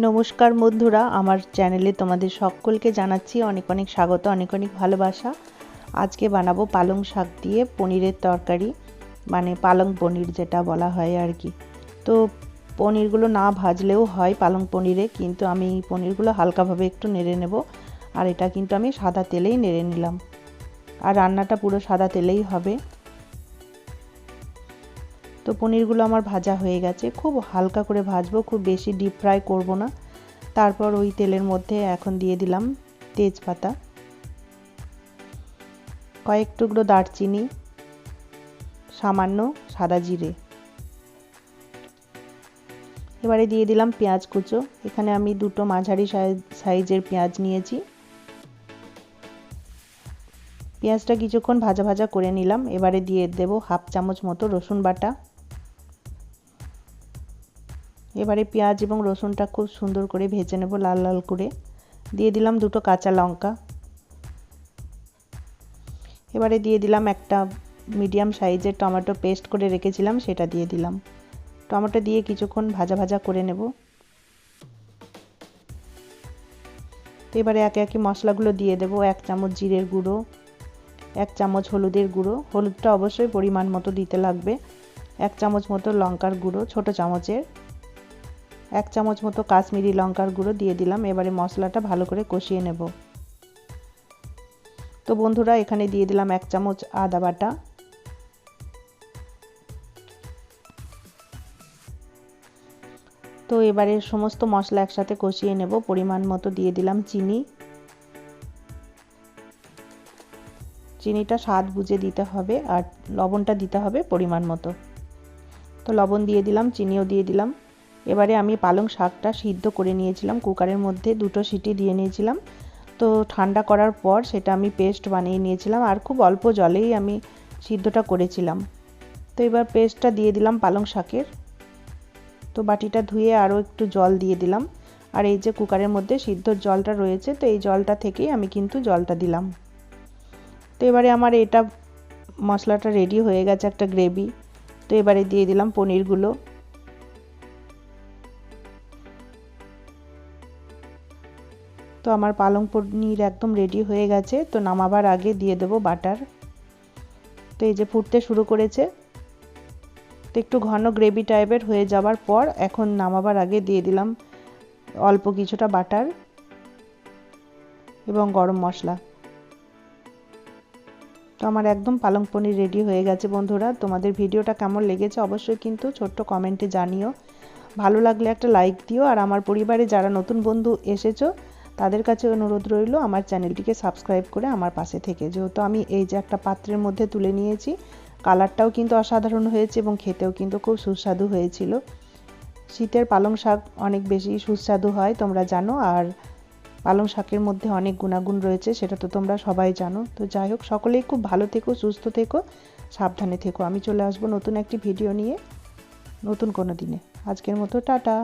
নমস্কার বন্ধুরা, আমার চ্যানেলে তোমাদের সকলকে জানাচ্ছি অনেক অনেক স্বাগত, অনেক অনেক ভালোবাসা। আজকে বানাবো পালং শাক দিয়ে পনিরের তরকারি, মানে পালং পনির যেটা বলা হয় আর কি। তো পনিরগুলো না ভাজলেও হয় পালং পনিরে, কিন্তু আমি পনিরগুলো হালকাভাবে একটু নেড়ে নেব। আর এটা কিন্তু আমি সাদা তেলেই নেড়ে নিলাম, আর রান্নাটা পুরো সাদা তেলেই হবে। তো পনিরগুলো আমার ভাজা হয়ে গেছে, খুব হালকা করে ভাজবো, খুব বেশি ডিপ ফ্রাই করব না। তারপর ওই তেলের মধ্যে এখন দিয়ে দিলাম তেজপাতা, কয়েক টুকরো দারচিনি, সামান্য সাদা জিরে। এবারে দিয়ে দিলাম পেঁয়াজ কুচো। এখানে আমি দুটো মাঝারি সাইজের পেঁয়াজ নিয়েছি। পেঁয়াজটা কিছুক্ষণ ভাজা ভাজা করে নিলাম। এবারে দিয়ে দেব হাফ চামচ মতো রসুন বাটা। এবারে পেঁয়াজ এবং রসুনটা খুব সুন্দর করে ভেজে নেব লাল লাল করে। দিয়ে দিলাম দুটো কাঁচা লঙ্কা। এবারে দিয়ে দিলাম একটা মিডিয়াম সাইজের টমেটো পেস্ট করে রেখেছিলাম, সেটা দিয়ে দিলাম। টমেটো দিয়ে কিছুক্ষণ ভাজা ভাজা করে নেব। তো এবারে একে একে মশলাগুলো দিয়ে দেব। 1 চামচ জিরের গুঁড়ো, 1 চামচ হলুদের গুঁড়ো, হলুদটা অবশ্যই পরিমাণ মতো দিতে লাগবে। 1 চামচ মতো লঙ্কার গুঁড়ো ছোট চামচের, 1 চামচ মতো কাশ্মীরি লঙ্কার গুঁড়ো দিয়ে দিলাম। এবারে মশলাটা ভালো করে কষিয়ে নেব। তো বন্ধুরা, এখানে দিয়ে দিলাম 1 চামচ আদা বাটা। তো এবারে সমস্ত মশলা একসাথে কষিয়ে নেব। পরিমাণ মতো দিয়ে দিলাম চিনি। চিনিটা স্বাদ বুঝে দিতে হবে, আর লবণটা দিতে হবে পরিমাণ মতো। তো লবণ দিয়ে দিলাম, চিনিও দিয়ে দিলাম। এবারে আমি পালং শাকটা সিদ্ধ করে নিয়েছিলাম কুকারের মধ্যে, 2টো সিটি দিয়ে নিয়েছিলাম। তো ঠান্ডা করার পর সেটা আমি পেস্ট বানিয়ে নিয়েছিলাম, আর খুব অল্প জলেই আমি সিদ্ধটা করেছিলাম। তো এবার পেস্টটা দিয়ে দিলাম পালং শাকের। তো বাটিটা ধুয়ে আরও একটু জল দিয়ে দিলাম। আর এই যে কুকারের মধ্যে সিদ্ধর জলটা রয়েছে, তো এই জলটা থেকেই আমি কিন্তু জলটা দিলাম। তো এবারে আমার এটা মশলাটা রেডি হয়ে গেছে, একটা গ্রেভি। তো এবারে দিয়ে দিলাম পনিরগুলো। তো আমার পালং পনির একদম রেডি হয়ে গেছে। তো নামাবার আগে দিয়ে দেব বাটার। তো এই যে ফুটতে শুরু করেছে, তো একটু ঘন গ্রেভি টাইপের হয়ে যাওয়ার পর এখন নামাবার আগে দিয়ে দিলাম অল্প কিছুটা বাটার এবং গরম মশলা। তো আমার একদম পালং পনির রেডি হয়ে গেছে বন্ধুরা। তোমাদের ভিডিওটা কেমন লেগেছে অবশ্যই কিন্তু ছোট্ট কমেন্টে জানিও। ভালো লাগলে একটা লাইক দিও। আর আমার পরিবারে যারা নতুন বন্ধু এসেছো তাদের কাছে অনুরোধ রইল আমার চ্যানেলটিকে সাবস্ক্রাইব করে আমার পাশে থেকে। যেহেতু আমি এই যে একটা পাত্রের মধ্যে তুলে নিয়েছি, কালারটাও কিন্তু অসাধারণ হয়েছে এবং খেতেও কিন্তু খুব সুস্বাদু হয়েছিল। শীতের পালং শাক অনেক বেশি সুস্বাদু হয়, তোমরা জানো। আর পালং শাকের মধ্যে অনেক গুণাগুণ রয়েছে, সেটা তো তোমরা সবাই জানো। তো যাই হোক, সকলেই খুব ভালো থেকো, সুস্থ থেকো, সাবধানে থেকো। আমি চলে আসবো নতুন একটি ভিডিও নিয়ে নতুন কোনো দিনে। আজকের মতো টাটা।